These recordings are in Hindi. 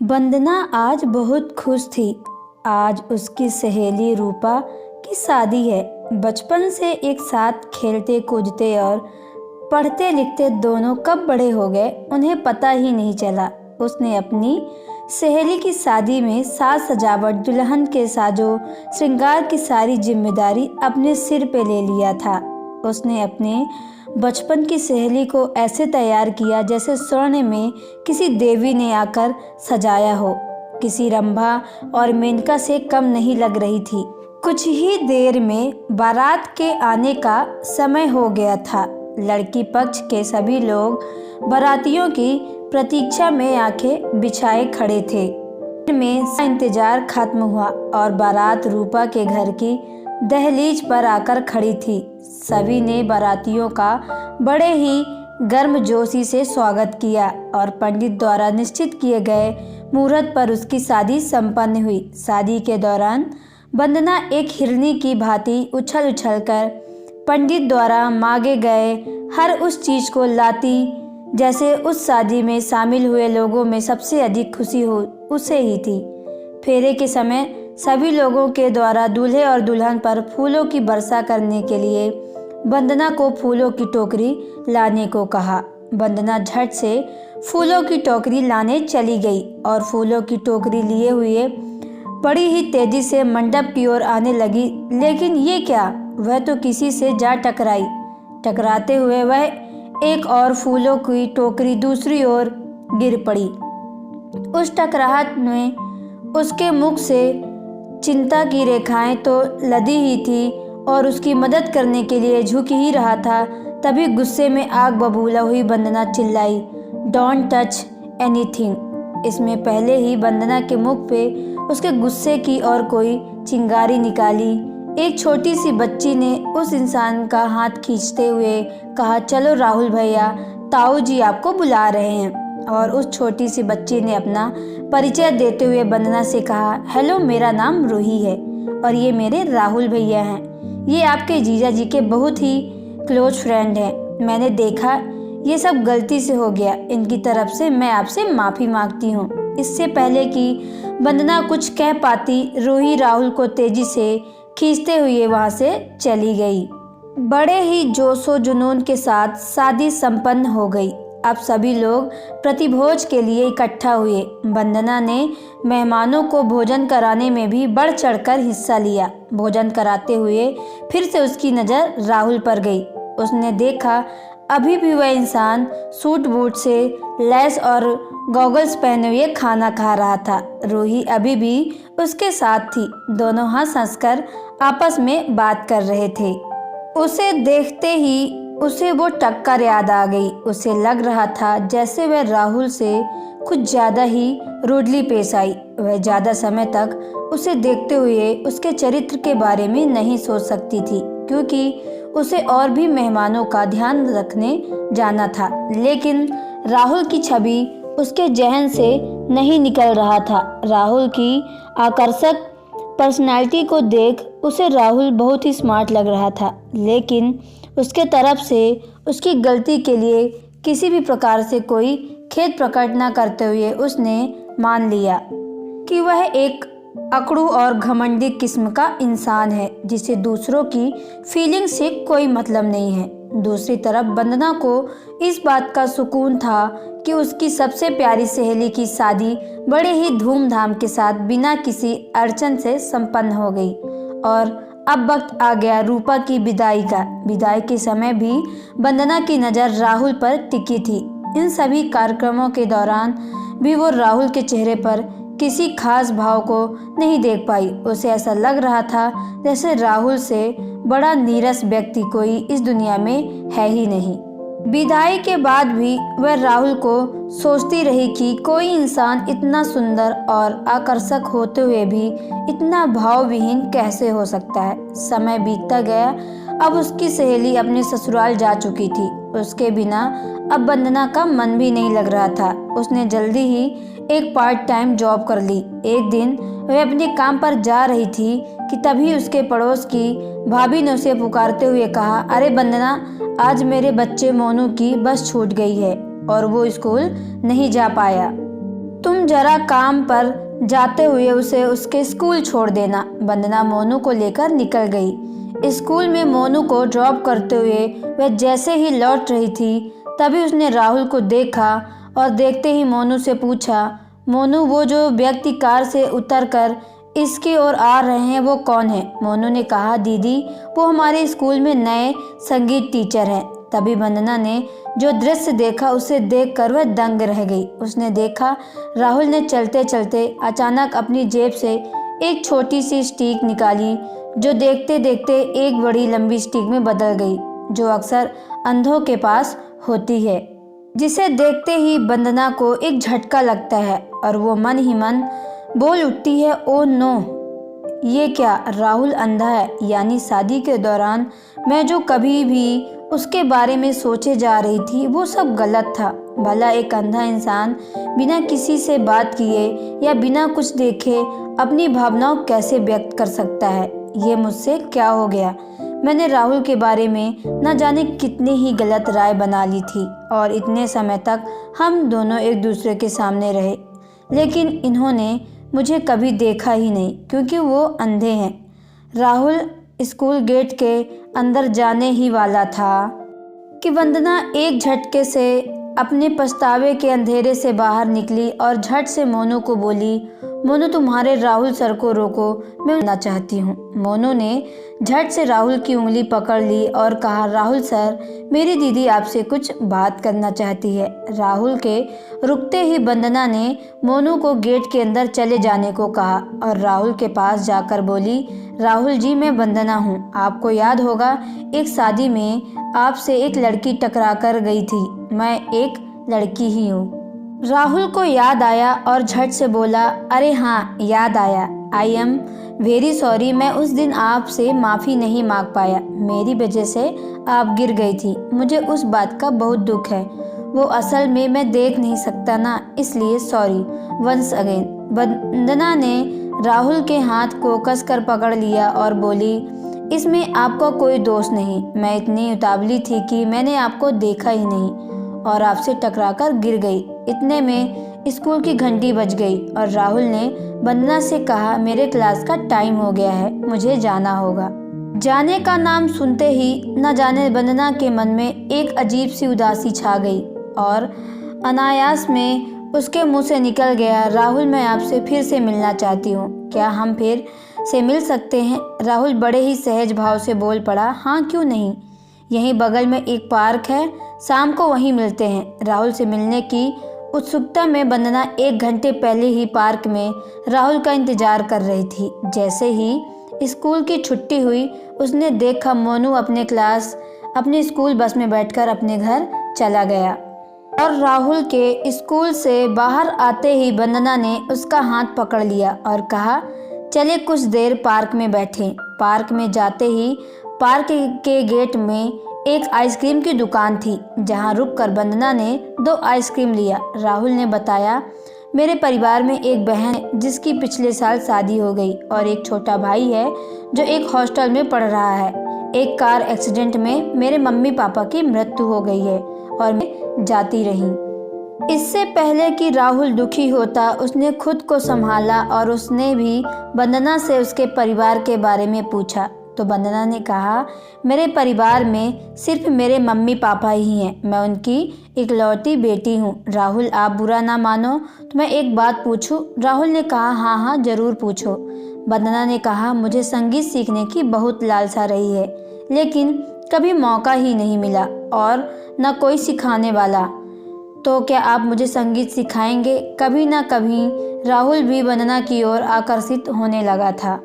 वंदना आज बहुत खुश थी। आज उसकी सहेली रूपा की शादी है। बचपन से एक साथ खेलते कूदते और पढ़ते लिखते दोनों कब बड़े हो गए उन्हें पता ही नहीं चला। उसने अपनी सहेली की शादी में साज सजावट, दुल्हन के साजो श्रृंगार की सारी जिम्मेदारी अपने सिर पे ले लिया था। उसने अपने बचपन की सहेली को ऐसे तैयार किया जैसे स्वर्ण में किसी देवी ने आकर सजाया हो। किसी रंभा और मेनका से कम नहीं लग रही थी। कुछ ही देर में बारात के आने का समय हो गया था। लड़की पक्ष के सभी लोग बारातियों की प्रतीक्षा में आंखें बिछाए खड़े थे। में इंतजार खत्म हुआ और बारात रूपा के घर की दहलीज पर आकर खड़ी थी। सभी ने बारातियों का बड़े ही गर्मजोशी से स्वागत किया और पंडित द्वारा निश्चित किए गए मुहूर्त पर उसकी शादी संपन्न हुई। शादी के दौरान वंदना एक हिरनी की भांति उछल उछल कर पंडित द्वारा मांगे गए हर उस चीज को लाती जैसे उस शादी में शामिल हुए लोगों में सबसे अधिक खुशी हो उसे ही थी। फेरे के समय सभी लोगों के द्वारा दूल्हे और दुल्हन पर फूलों की वर्षा करने के लिए वंदना को फूलों की टोकरी लाने को कहा। वंदना झट से फूलों की टोकरी लाने चली गई और फूलों की टोकरी लिए हुए बड़ी ही तेजी से मंडप की ओर आने लगी। लेकिन ये क्या, वह तो किसी से जा टकराई। टकराते हुए वह एक और फूलों की टोकरी दूसरी ओर गिर पड़ी। उस टकराहट में उसके मुख से चिंता की रेखाएं तो लदी ही थी और उसकी मदद करने के लिए झुक ही रहा था। तभी गुस्से में आग बबूला हुई वंदना चिल्लाई, डोंट टच एनीथिंग। इसमें पहले ही वंदना के मुख पे उसके गुस्से की और कोई चिंगारी निकाली। एक छोटी सी बच्ची ने उस इंसान का हाथ खींचते हुए कहा, चलो राहुल भैया, ताऊ जी आपको बुला रहे हैं। और उस छोटी सी बच्ची ने अपना परिचय देते हुए वंदना से कहा, हेलो, मेरा नाम रूही है और ये मेरे राहुल भैया हैं। ये आपके जीजा जी के बहुत ही क्लोज फ्रेंड हैं। मैंने देखा ये सब गलती से हो गया। इनकी तरफ से मैं आपसे माफ़ी मांगती हूँ। इससे पहले कि वंदना कुछ कह पाती, रूही राहुल को तेजी से खींचते हुए वहाँ से चली गई। बड़े ही जोशो जुनून के साथ शादी संपन्न हो गई। अब सभी लोग प्रतिभोज के लिए इकट्ठा हुए। वंदना ने मेहमानों को भोजन कराने में भी बढ़ चढ़कर हिस्सा लिया। भोजन कराते हुए फिर से उसकी नज़र राहुल पर गई। उसने देखा अभी भी वह इंसान सूट बूट से लैस और गॉगल्स पहने हुए खाना खा रहा था। रूही अभी भी उसके साथ थी। दोनों हंस हंस कर आपस में बात कर रहे थे। उसे देखते ही उसे वो टक्कर याद आ गई। उसे लग रहा था जैसे वह राहुल से कुछ ज़्यादा ही रूडली पेश आई। वह ज़्यादा समय तक उसे देखते हुए उसके चरित्र के बारे में नहीं सोच सकती थी, क्योंकि उसे और भी मेहमानों का ध्यान रखने जाना था। लेकिन राहुल की छवि उसके जहन से नहीं निकल रहा था। राहुल की आकर्षक पर्सनालिटी को देख उसे राहुल बहुत ही स्मार्ट लग रहा था, लेकिन उसके तरफ से उसकी गलती के लिए किसी भी प्रकार से कोई खेद प्रकट न करते हुए उसने मान लिया कि वह एक अकड़ू और घमंडी किस्म का इंसान है जिसे दूसरों की फीलिंग से कोई मतलब नहीं है। दूसरी तरफ वंदना को इस बात का सुकून था कि उसकी सबसे प्यारी सहेली की शादी बड़े ही धूमधाम के साथ बिना किसी अड़चन से संपन्न हो गई। और अब वक्त आ गया रूपा की विदाई का। विदाई के समय भी वंदना की नज़र राहुल पर टिकी थी। इन सभी कार्यक्रमों के दौरान भी वो राहुल के चेहरे पर किसी खास भाव को नहीं देख पाई। उसे ऐसा लग रहा था जैसे राहुल से बड़ा नीरस व्यक्ति कोई इस दुनिया में है ही नहीं। विदाई के बाद भी वह राहुल को सोचती रही कि कोई इंसान इतना सुंदर और आकर्षक होते हुए भी इतना भावविहीन कैसे हो सकता है। समय बीतता गया। अब उसकी सहेली अपने ससुराल जा चुकी थी। उसके बिना अब वंदना का मन भी नहीं लग रहा था। उसने जल्दी ही एक पार्ट टाइम जॉब कर ली। एक दिन वह अपने काम पर जा रही थी कि तभी उसके पड़ोस की भाभी ने उसे पुकारते हुए कहा, अरे वंदना, आज मेरे बच्चे मोनू की बस छूट गई है और वो स्कूल नहीं जा पाया। तुम तुम जरा काम पर जाते हुए उसे उसके स्कूल छोड़ देना। वंदना मोनू को लेकर निकल गई। स्कूल में मोनू को ड्रॉप करते हुए वह जैसे ही लौट रही थी तभी उसने राहुल को देखा और देखते ही मोनू से पूछा, मोनू वो जो व्यक्ति कार से उतरकर इसकी ओर आ रहे हैं वो कौन है? मोनू ने कहा, दीदी वो हमारे स्कूल में नए संगीत टीचर हैं। तभी वंदना ने जो दृश्य देखा उसे देखकर वह दंग रह गई। उसने देखा राहुल ने चलते चलते अचानक अपनी जेब से एक छोटी सी स्टिक निकाली जो देखते देखते एक बड़ी लंबी स्टिक में बदल गई, जो अक्सर अंधों के पास होती है, जिसे देखते ही वंदना को एक झटका लगता है और वो मन ही मन बोल उठती है, ओ नो, ये क्या राहुल अंधा है? यानी शादी के दौरान मैं जो कभी भी उसके बारे में सोचे जा रही थी वो सब गलत था। भला एक अंधा इंसान बिना किसी से बात किए या बिना कुछ देखे अपनी भावनाओं कैसे व्यक्त कर सकता है? ये मुझसे क्या हो गया? मैंने राहुल के बारे में न जाने कितनी ही गलत राय बना ली थी और इतने समय तक हम दोनों एक दूसरे के सामने रहे, लेकिन इन्होंने मुझे कभी देखा ही नहीं क्योंकि वो अंधे हैं। राहुल स्कूल गेट के अंदर जाने ही वाला था कि वंदना एक झटके से अपने पछतावे के अंधेरे से बाहर निकली और झट से मोनू को बोली, मोनू तुम्हारे राहुल सर को रोको, मैं मिलना चाहती हूँ। मोनू ने झट से राहुल की उंगली पकड़ ली और कहा, राहुल सर, मेरी दीदी आपसे कुछ बात करना चाहती है। राहुल के रुकते ही वंदना ने मोनू को गेट के अंदर चले जाने को कहा और राहुल के पास जाकर बोली, राहुल जी मैं वंदना हूँ। आपको याद होगा एक शादी में आपसे एक लड़की टकरा कर गई थी, मैं एक लड़की ही हूँ। राहुल को याद आया और झट से बोला, अरे हाँ याद आया, आई एम वेरी सॉरी, मैं उस दिन आपसे माफ़ी नहीं मांग पाया, मेरी वजह से आप गिर गई थी, मुझे उस बात का बहुत दुख है, वो असल में मैं देख नहीं सकता ना, इसलिए सॉरी वंस अगेन। वंदना ने राहुल के हाथ को कसकर पकड़ लिया और बोली, इसमें आपका कोई दोष नहीं, मैं इतनी उतावली थी कि मैंने आपको देखा ही नहीं और आपसे टकराकर गिर गई। इतने में स्कूल की घंटी बज गई और राहुल ने वंदना से कहा, मेरे क्लास का टाइम हो गया है, मुझे जाना होगा। जाने का नाम सुनते ही न जाने वंदना के मन में एक अजीब सी उदासी छा गई और अनायास में उसके मुंह से निकल गया, राहुल मैं आपसे फिर से मिलना चाहती हूँ, क्या हम फिर से मिल सकते हैं? राहुल बड़े ही सहज भाव से बोल पड़ा, हाँ क्यों नहीं, यहीं बगल में एक पार्क है, शाम को वहीं मिलते हैं। राहुल से मिलने की उत्सुकता में वंदना 1 घंटे पहले ही पार्क में राहुल का इंतजार कर रही थी। जैसे ही स्कूल की छुट्टी हुई उसने देखा मोनू अपने स्कूल बस में बैठकर अपने घर चला गया और राहुल के स्कूल से बाहर आते ही वंदना ने उसका हाथ पकड़ लिया और कहा, चले कुछ देर पार्क में बैठें। पार्क में जाते ही पार्क के गेट में एक आइसक्रीम की दुकान थी, जहां रुककर वंदना ने 2 आइसक्रीम लिया। राहुल ने बताया, मेरे परिवार में एक बहन है जिसकी पिछले साल शादी हो गई और एक छोटा भाई है जो एक हॉस्टल में पढ़ रहा है। एक कार एक्सीडेंट में मेरे मम्मी पापा की मृत्यु हो गई है और मैं जाती रही। इससे पहले कि राहुल दुखी होता उसने खुद को संभाला और उसने भी वंदना से उसके परिवार के बारे में पूछा। तो वंदना ने कहा, मेरे परिवार में सिर्फ मेरे मम्मी पापा ही हैं, मैं उनकी इकलौती बेटी हूँ। राहुल आप बुरा ना मानो तो मैं एक बात पूछूं? राहुल ने कहा, हाँ हाँ जरूर पूछो। वंदना ने कहा, मुझे संगीत सीखने की बहुत लालसा रही है, लेकिन कभी मौका ही नहीं मिला और न कोई सिखाने वाला, तो क्या आप मुझे संगीत सिखाएंगे? कभी ना कभी राहुल भी वंदना की ओर आकर्षित होने लगा था।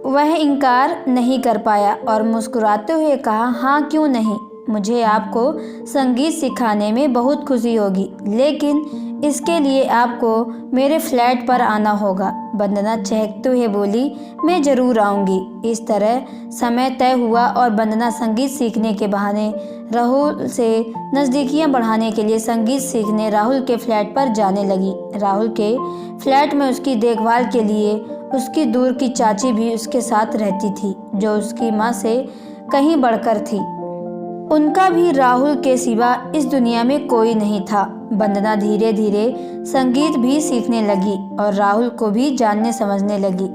वह इनकार नहीं कर पाया और मुस्कुराते हुए कहा, हाँ क्यों नहीं, मुझे आपको संगीत सिखाने में बहुत खुशी होगी, लेकिन इसके लिए आपको मेरे फ्लैट पर आना होगा। वंदना चहकते हुए बोली, मैं ज़रूर आऊँगी। इस तरह समय तय हुआ और वंदना संगीत सीखने के बहाने राहुल से नज़दीकियाँ बढ़ाने के लिए संगीत सीखने राहुल के फ्लैट पर जाने लगी। राहुल के फ्लैट में उसकी देखभाल के लिए उसकी दूर की चाची भी उसके साथ रहती थी, जो उसकी माँ से कहीं बढ़कर थी। उनका भी राहुल के सिवा इस दुनिया में कोई नहीं था। वंदना धीरे धीरे संगीत भी सीखने लगी और राहुल को भी जानने समझने लगी।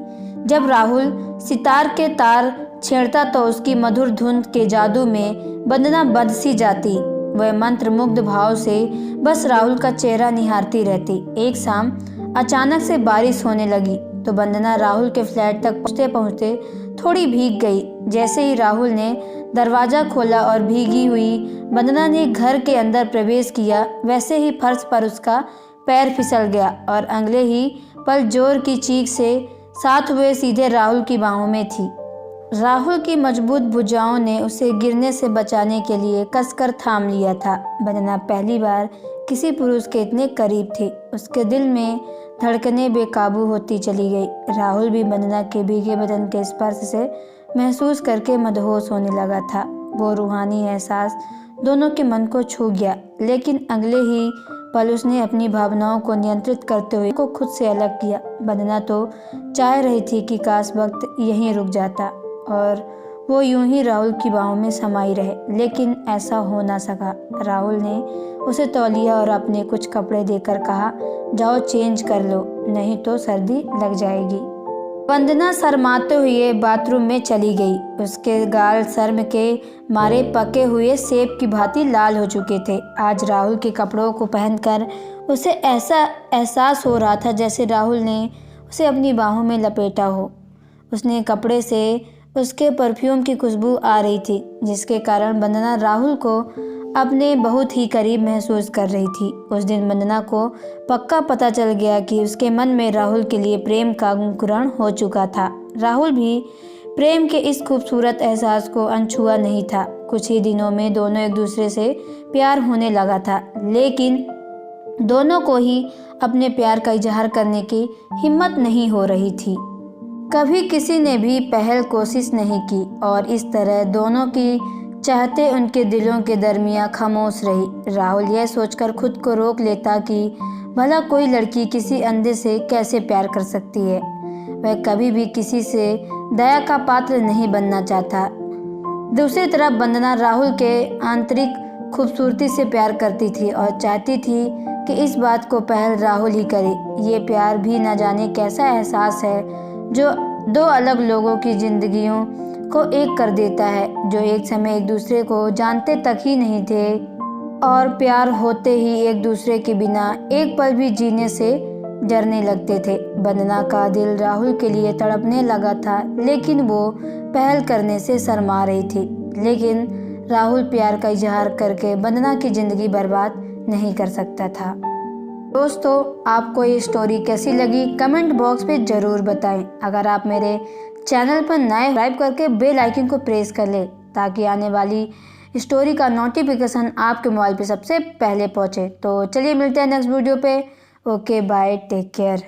जब राहुल सितार के तार छेड़ता तो उसकी मधुर धुन के जादू में वंदना बंध सी जाती। वह मंत्र मुग्ध भाव से बस राहुल का चेहरा निहारती रहती। एक शाम अचानक से बारिश होने लगी तो वंदना राहुल के फ्लैट तक पहुँचते पहुँचते थोड़ी भीग गई। जैसे ही राहुल ने दरवाज़ा खोला और भीगी हुई वंदना ने घर के अंदर प्रवेश किया, वैसे ही फर्श पर उसका पैर फिसल गया और अगले ही पल जोर की चीख से साथ हुए सीधे राहुल की बाहों में थी। राहुल की मजबूत भुजाओं ने उसे गिरने से बचाने के लिए कसकर थाम लिया था। वंदना पहली बार किसी पुरुष के इतने करीब थी। उसके दिल में धड़कनें बेकाबू होती चली गई। राहुल भी वंदना के भीगे बदन के स्पर्श से महसूस करके मदहोश होने लगा था। वो रूहानी एहसास दोनों के मन को छू गया, लेकिन अगले ही पल उसने अपनी भावनाओं को नियंत्रित करते हुए को खुद से अलग किया। वंदना तो चाह रही थी कि काश वक्त यहीं रुक जाता और वो यूं ही राहुल की बाहों में समाई रहे, लेकिन ऐसा हो ना सका। राहुल ने उसे तौलिया और अपने कुछ कपड़े देकर कहा, जाओ चेंज कर लो, नहीं तो सर्दी लग जाएगी। वंदना शर्माते हुए बाथरूम में चली गई। उसके गाल शर्म के मारे पके हुए सेब की भांति लाल हो चुके थे। आज राहुल के कपड़ों को पहनकर उसे ऐसा एहसास हो रहा था जैसे राहुल ने उसे अपनी बाहों में लपेटा हो। उसने कपड़े से उसके परफ्यूम की खुशबू आ रही थी, जिसके कारण वंदना राहुल को अपने बहुत ही करीब महसूस कर रही थी। उस दिन वंदना को पक्का पता चल गया कि उसके मन में राहुल के लिए प्रेम का अंकुरण हो चुका था। राहुल भी प्रेम के इस खूबसूरत एहसास को अनछुआ नहीं था। कुछ ही दिनों में दोनों एक दूसरे से प्यार होने लगा था, लेकिन दोनों को ही अपने प्यार का इजहार करने की हिम्मत नहीं हो रही थी। कभी किसी ने भी पहल कोशिश नहीं की और इस तरह दोनों की चाहते उनके दिलों के दरमियान खामोश रही। राहुल यह सोचकर खुद को रोक लेता कि भला कोई लड़की किसी अंधे से कैसे प्यार कर सकती है। वह कभी भी किसी से दया का पात्र नहीं बनना चाहता। दूसरी तरफ वंदना राहुल के आंतरिक खूबसूरती से प्यार करती थी और चाहती थी कि इस बात को पहल राहुल ही करे। ये प्यार भी न जाने कैसा एहसास है जो दो अलग लोगों की जिंदगियों को एक कर देता है, जो एक समय एक दूसरे को जानते तक ही नहीं थे और प्यार होते ही एक दूसरे के बिना एक पल भी जीने से जरने लगते थे। वंदना का दिल राहुल के लिए तड़पने लगा था, लेकिन वो पहल करने से शर्मा रही थी। लेकिन राहुल प्यार का इजहार करके वंदना की ज़िंदगी बर्बाद नहीं कर सकता था। दोस्तों, आपको ये स्टोरी कैसी लगी कमेंट बॉक्स में ज़रूर बताएं। अगर आप मेरे चैनल पर नए सब्सक्राइब करके बेल आइकन को प्रेस कर लें ताकि आने वाली स्टोरी का नोटिफिकेशन आपके मोबाइल पे सबसे पहले पहुंचे। तो चलिए मिलते हैं नेक्स्ट वीडियो पे। Okay bye, take care.